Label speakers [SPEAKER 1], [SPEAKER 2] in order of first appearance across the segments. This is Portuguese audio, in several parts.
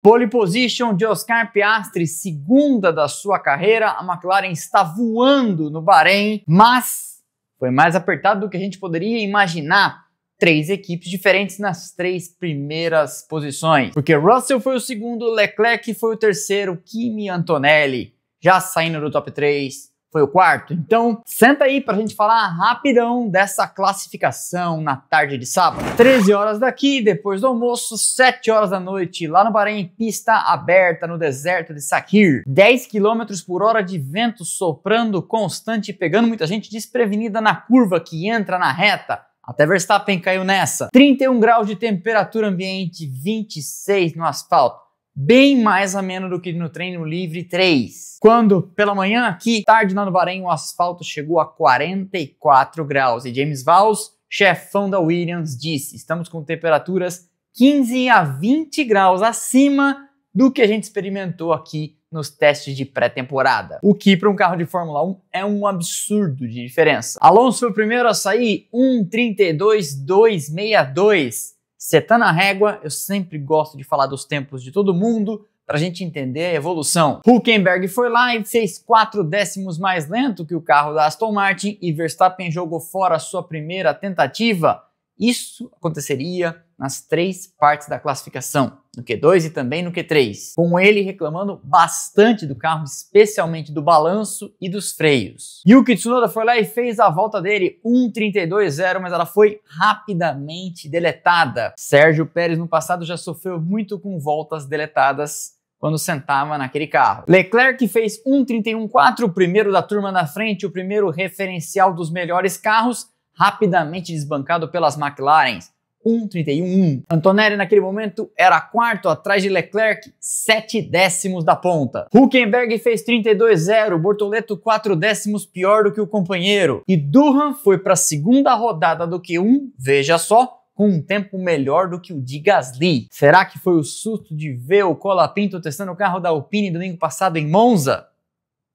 [SPEAKER 1] Pole position de Oscar Piastri, segunda da sua carreira. A McLaren está voando no Bahrein, mas foi mais apertado do que a gente poderia imaginar. 3 equipes diferentes nas 3 primeiras posições. Porque Russell foi o segundo, Leclerc foi o terceiro, Kimi e Antonelli já saindo do top 3. Foi o quarto. Então, senta aí pra gente falar rapidão dessa classificação na tarde de sábado. 13 horas daqui, depois do almoço, 7 horas da noite, lá no Bahrein, pista aberta no deserto de Sakhir. 10 km por hora de vento soprando constante, pegando muita gente desprevenida na curva que entra na reta. Até Verstappen caiu nessa. 31 graus de temperatura ambiente, 26 no asfalto. Bem mais ameno do que no treino livre 3. Quando, pela manhã aqui, tarde lá no Bahrein, o asfalto chegou a 44 graus. E James Vowles, chefão da Williams, disse: estamos com temperaturas 15 a 20 graus acima do que a gente experimentou aqui nos testes de pré-temporada. O que para um carro de Fórmula 1 é um absurdo de diferença. Alonso foi o primeiro a sair, 1:32.262. Setando a régua, eu sempre gosto de falar dos tempos de todo mundo para a gente entender a evolução. Hülkenberg foi lá e fez 4 décimos mais lento que o carro da Aston Martin e Verstappen jogou fora a sua primeira tentativa. Isso aconteceria nas 3 partes da classificação, no Q2 e também no Q3, com ele reclamando bastante do carro, especialmente do balanço e dos freios. Yuki Tsunoda foi lá e fez a volta dele, 1:32.0, mas ela foi rapidamente deletada. Sérgio Pérez no passado já sofreu muito com voltas deletadas quando sentava naquele carro. Leclerc fez 1:31.4, o primeiro da turma na frente, o primeiro referencial dos melhores carros, rapidamente desbancado pelas McLarens, 1:31.1. Antonelli naquele momento era quarto, atrás de Leclerc, 7 décimos da ponta. Hülkenberg fez 32.0, Bortoleto 4 décimos pior do que o companheiro. E Durham foi para a segunda rodada do Q1, veja só, com um tempo melhor do que o de Gasly. Será que foi o susto de ver o Colapinto testando o carro da Alpine domingo passado em Monza?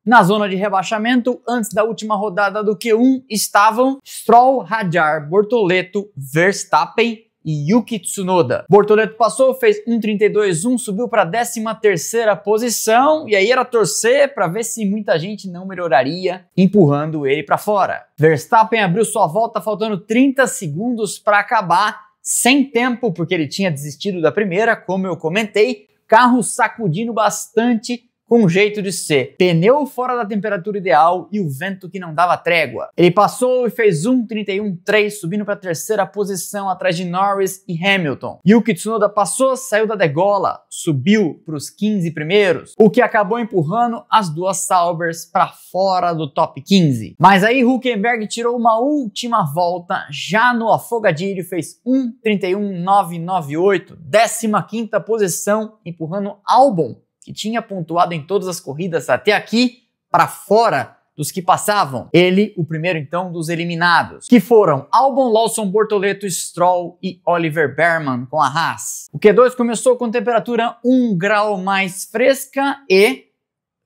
[SPEAKER 1] Na zona de rebaixamento, antes da última rodada do Q1, estavam Stroll, Hadjar, Bortoleto, Verstappen e Yuki Tsunoda. Bortoleto passou, fez 1:32.1, subiu para a 13ª posição, e aí era torcer para ver se muita gente não melhoraria, empurrando ele para fora. Verstappen abriu sua volta faltando 30 segundos para acabar, sem tempo, porque ele tinha desistido da primeira, como eu comentei, carro sacudindo bastante, com jeito de ser. Pneu fora da temperatura ideal e o vento que não dava trégua. Ele passou e fez 1:31.3, subindo para a 3ª posição atrás de Norris e Hamilton. Yuki Tsunoda passou, saiu da degola, subiu para os 15 primeiros, o que acabou empurrando as 2 Saubers para fora do top 15. Mas aí Hülkenberg tirou uma última volta já no afogadilho, fez 1:31.998, 15ª posição, empurrando Albon, que tinha pontuado em todas as corridas até aqui, para fora dos que passavam. Ele, o primeiro então dos eliminados, que foram Albon, Lawson, Bortoleto, Stroll e Oliver Behrman com a Haas. O Q2 começou com temperatura 1 grau mais fresca e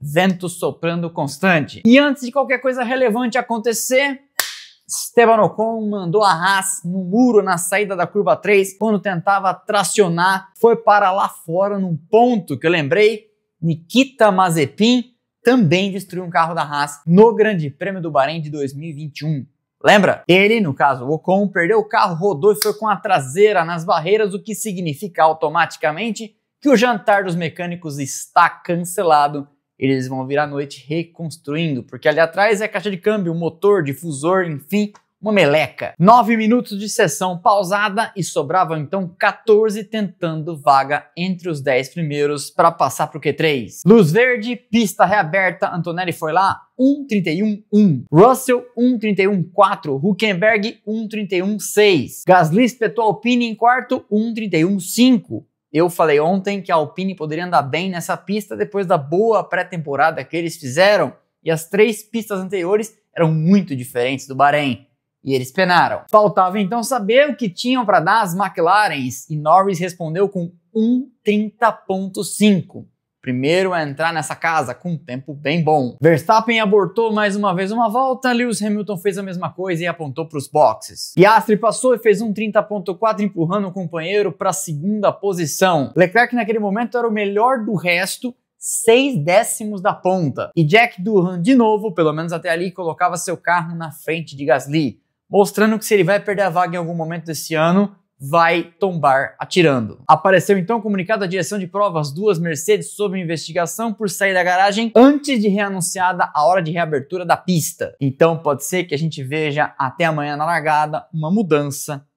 [SPEAKER 1] vento soprando constante. E antes de qualquer coisa relevante acontecer, Esteban Ocon mandou a Haas no muro na saída da curva 3, quando tentava tracionar, foi para lá fora num ponto que eu lembrei, Nikita Mazepin também destruiu um carro da Haas no Grande Prêmio do Bahrein de 2021. Lembra? Ele, no caso o Ocon, perdeu o carro, rodou e foi com a traseira nas barreiras, o que significa automaticamente que o jantar dos mecânicos está cancelado. Eles vão vir à noite reconstruindo, porque ali atrás é caixa de câmbio, motor, difusor, enfim, uma meleca. 9 minutos de sessão pausada e sobravam então 14 tentando vaga entre os 10 primeiros para passar para o Q3. Luz verde, pista reaberta, Antonelli foi lá, 1:31.1. Russell, 1:31.4. Hülkenberg, 1:31.6. Gasly espetou a Alpine em quarto, 1:31.5. Eu falei ontem que a Alpine poderia andar bem nessa pista depois da boa pré-temporada que eles fizeram, e as 3 pistas anteriores eram muito diferentes do Bahrein, e eles penaram. Faltava então saber o que tinham para dar as McLarens, e Norris respondeu com 1:30.5. primeiro a entrar nessa casa com um tempo bem bom. Verstappen abortou mais uma vez uma volta, Lewis Hamilton fez a mesma coisa e apontou para os boxes. Piastri passou e fez um 30.4 empurrando o companheiro para a segunda posição. Leclerc naquele momento era o melhor do resto, 6 décimos da ponta. E Jack Doohan de novo, pelo menos até ali, colocava seu carro na frente de Gasly, mostrando que se ele vai perder a vaga em algum momento desse ano, vai tombar atirando. Apareceu então comunicado da direção de provas, duas Mercedes sob investigação por sair da garagem antes de reanunciada a hora de reabertura da pista. Então pode ser que a gente veja até amanhã na largada uma mudança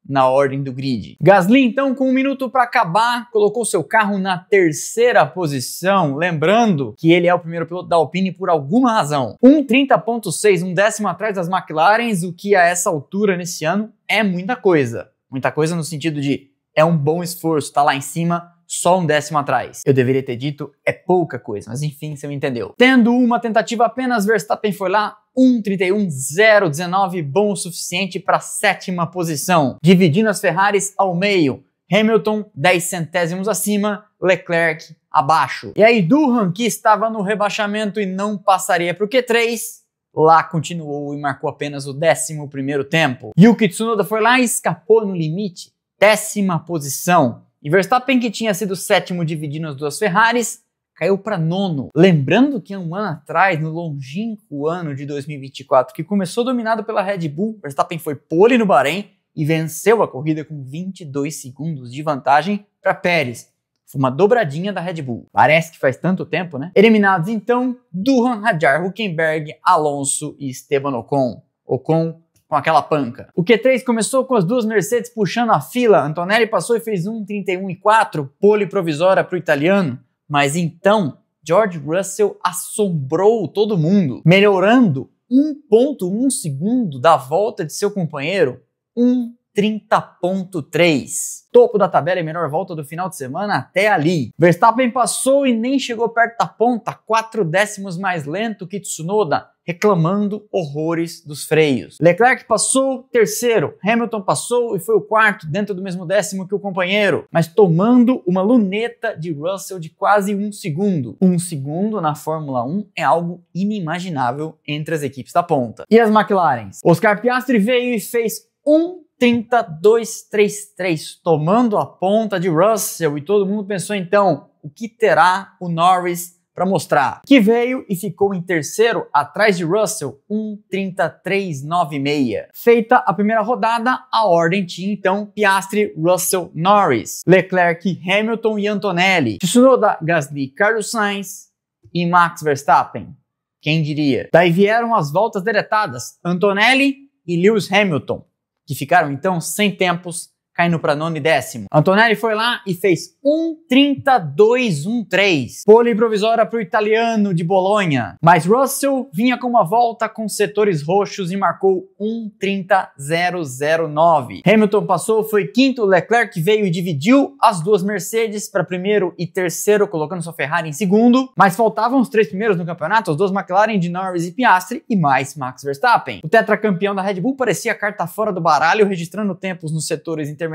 [SPEAKER 1] na ordem do grid. Gasly então, com 1 minuto para acabar, colocou seu carro na terceira posição, lembrando que ele é o primeiro piloto da Alpine por alguma razão. 1:30.6, um décimo atrás das McLarens, o que a essa altura nesse ano é muita coisa. Muita coisa no sentido de é um bom esforço, tá lá em cima, só um décimo atrás. Eu deveria ter dito é pouca coisa, mas enfim, você me entendeu. Tendo uma tentativa apenas, Verstappen foi lá, 1:31.019, bom o suficiente para a sétima posição, dividindo as Ferraris ao meio. Hamilton 10 centésimos acima, Leclerc abaixo. E aí Doohan, que estava no rebaixamento e não passaria para o Q3, lá continuou e marcou apenas o 11º tempo. Yuki Tsunoda foi lá e escapou no limite, 10ª posição. E Verstappen, que tinha sido 7º dividindo as duas Ferraris, caiu para 9º. Lembrando que um ano atrás, no longínquo ano de 2024, que começou dominado pela Red Bull, Verstappen foi pole no Bahrein e venceu a corrida com 22 segundos de vantagem para Pérez. Foi uma dobradinha da Red Bull. Parece que faz tanto tempo, né? Eliminados então, Doohan, Hadjar, Hülkenberg, Alonso e Esteban Ocon. Ocon com aquela panca. O Q3 começou com as duas Mercedes puxando a fila. Antonelli passou e fez 1:31.4, pole provisória para o italiano. Mas então, George Russell assombrou todo mundo, melhorando 1.1 segundo da volta de seu companheiro, 1:30.3. Topo da tabela e melhor volta do final de semana até ali. Verstappen passou e nem chegou perto da ponta, 4 décimos mais lento que Tsunoda, reclamando horrores dos freios. Leclerc passou terceiro, Hamilton passou e foi o quarto, dentro do mesmo décimo que o companheiro, mas tomando uma luneta de Russell de quase 1 segundo. 1 segundo na Fórmula 1 é algo inimaginável entre as equipes da ponta. E as McLarens? Oscar Piastri veio e fez 1:32.33, tomando a ponta de Russell, e todo mundo pensou então, o que terá o Norris para mostrar? Que veio e ficou em terceiro, atrás de Russell, 1:33.96. Feita a primeira rodada, a ordem tinha então Piastri, Russell, Norris, Leclerc, Hamilton e Antonelli, Tsunoda, Gasly, Carlos Sainz e Max Verstappen. Quem diria? Daí vieram as voltas deletadas, Antonelli e Lewis Hamilton, que ficaram então sem tempos, caindo para 9º e 10º. Antonelli foi lá e fez 1:32.13, pole provisória para o italiano de Bolonha. Mas Russell vinha com uma volta com setores roxos e marcou 1:30.009. Hamilton passou, foi quinto, Leclerc veio e dividiu as duas Mercedes para primeiro e terceiro, colocando sua Ferrari em segundo, mas faltavam os 3 primeiros no campeonato, as duas McLaren de Norris e Piastri e mais Max Verstappen. O tetracampeão da Red Bull parecia carta fora do baralho, registrando tempos nos setores intermediários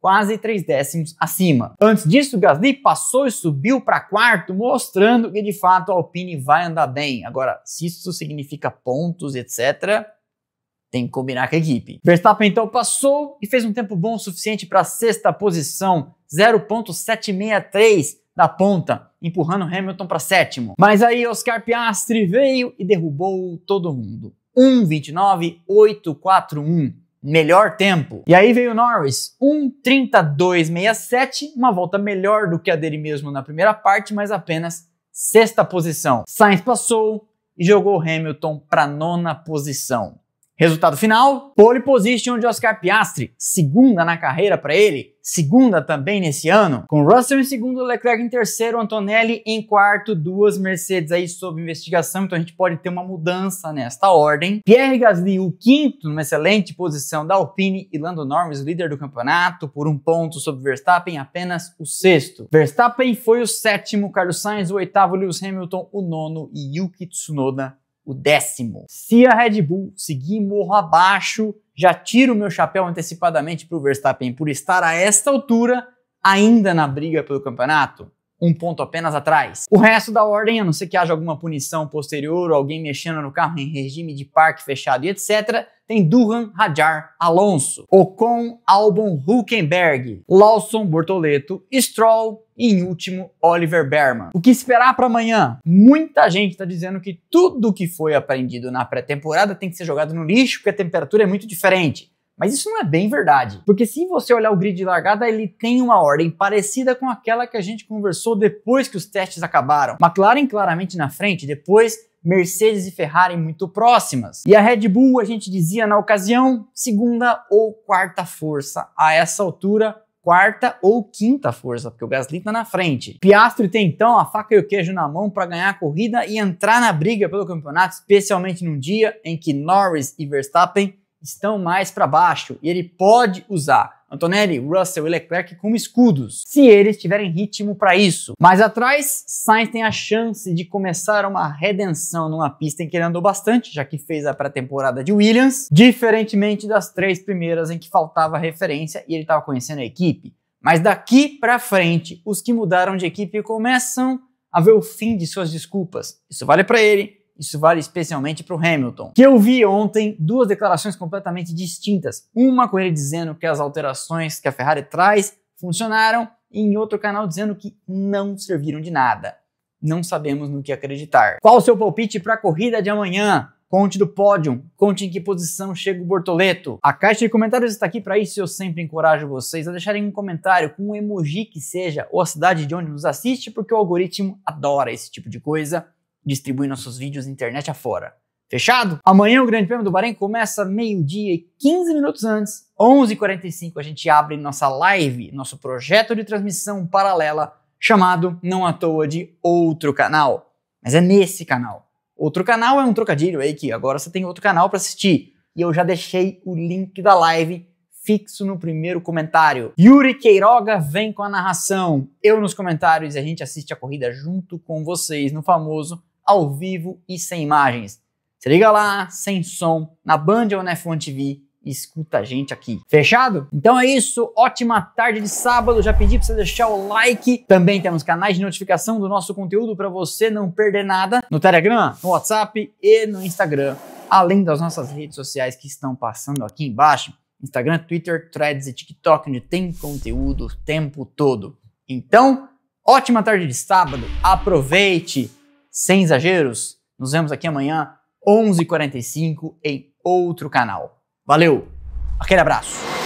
[SPEAKER 1] quase 3 décimos acima. Antes disso, Gasly passou e subiu para quarto, mostrando que de fato a Alpine vai andar bem. Agora, se isso significa pontos, etc., tem que combinar com a equipe. Verstappen então passou e fez um tempo bom o suficiente para a 6ª posição, 0.763 da ponta, empurrando Hamilton para 7º. Mas aí Oscar Piastri veio e derrubou todo mundo. 1:29.841. Melhor tempo. E aí veio Norris, 1:32.67, uma volta melhor do que a dele mesmo na primeira parte, mas apenas 6ª posição. Sainz passou e jogou Hamilton para 9ª posição. Resultado final, pole position de Oscar Piastri, 2ª na carreira para ele, 2ª também nesse ano, com Russell em segundo, Leclerc em terceiro, Antonelli em quarto, duas Mercedes aí sob investigação, então a gente pode ter uma mudança nesta ordem. Pierre Gasly, o quinto, numa excelente posição da Alpine, e Lando Norris, líder do campeonato, por 1 ponto sobre Verstappen, apenas o 6º. Verstappen foi o 7º, Carlos Sainz o 8º, Lewis Hamilton o 9º e Yuki Tsunoda o 10º. Se a Red Bull seguir morro abaixo, já tiro o meu chapéu antecipadamente para o Verstappen por estar a esta altura ainda na briga pelo campeonato. um ponto apenas atrás. O resto da ordem, a não ser que haja alguma punição posterior ou alguém mexendo no carro em regime de parque fechado e etc., tem Duhan, Hadjar, Alonso, Ocon, Albon, Hülkenberg, Lawson, Bortoleto, Stroll e, em último, Oliver Bearman. O que esperar para amanhã? Muita gente está dizendo que tudo que foi aprendido na pré-temporada tem que ser jogado no lixo porque a temperatura é muito diferente. Mas isso não é bem verdade, porque se você olhar o grid de largada, ele tem uma ordem parecida com aquela que a gente conversou depois que os testes acabaram. McLaren claramente na frente, depois Mercedes e Ferrari muito próximas. E a Red Bull, a gente dizia na ocasião, segunda ou quarta força. A essa altura, quarta ou quinta força, porque o Gasly tá na frente. Piastri tem então a faca e o queijo na mão para ganhar a corrida e entrar na briga pelo campeonato, especialmente num dia em que Norris e Verstappen estão mais para baixo e ele pode usar Antonelli, Russell e Leclerc como escudos, se eles tiverem ritmo para isso. Mais atrás, Sainz tem a chance de começar uma redenção numa pista em que ele andou bastante, já que fez a pré-temporada de Williams, diferentemente das 3 primeiras em que faltava referência e ele estava conhecendo a equipe. Mas daqui para frente, os que mudaram de equipe começam a ver o fim de suas desculpas. Isso vale para ele. Isso vale especialmente para o Hamilton, que eu vi ontem 2 declarações completamente distintas. Uma com ele dizendo que as alterações que a Ferrari traz funcionaram e em outro canal dizendo que não serviram de nada. Não sabemos no que acreditar. Qual o seu palpite para a corrida de amanhã? Conte do pódio, conte em que posição chega o Bortoleto. A caixa de comentários está aqui para isso e eu sempre encorajo vocês a deixarem um comentário com um emoji que seja ou a cidade de onde nos assiste, porque o algoritmo adora esse tipo de coisa. Distribui nossos vídeos na internet afora. Fechado? Amanhã o Grande Prêmio do Bahrein começa meio-dia e 15 minutos antes, 11h45, a gente abre nossa live, nosso projeto de transmissão paralela, chamado não à toa de Outro Canal. Mas é nesse canal. Outro canal é um trocadilho aí que agora você tem outro canal para assistir. E eu já deixei o link da live fixo no primeiro comentário. Yuri Queiroga vem com a narração. Eu nos comentários e a gente assiste a corrida junto com vocês no famoso ao vivo e sem imagens. Se liga lá, sem som, na Band ou na F1 TV e escuta a gente aqui. Fechado? Então é isso, ótima tarde de sábado, já pedi para você deixar o like. Também temos canais de notificação do nosso conteúdo para você não perder nada no Telegram, no WhatsApp e no Instagram, além das nossas redes sociais que estão passando aqui embaixo. Instagram, Twitter, Threads e TikTok, onde tem conteúdo o tempo todo. Então, ótima tarde de sábado, aproveite, sem exageros. Nos vemos aqui amanhã, 11h45, em outro canal. Valeu, aquele abraço.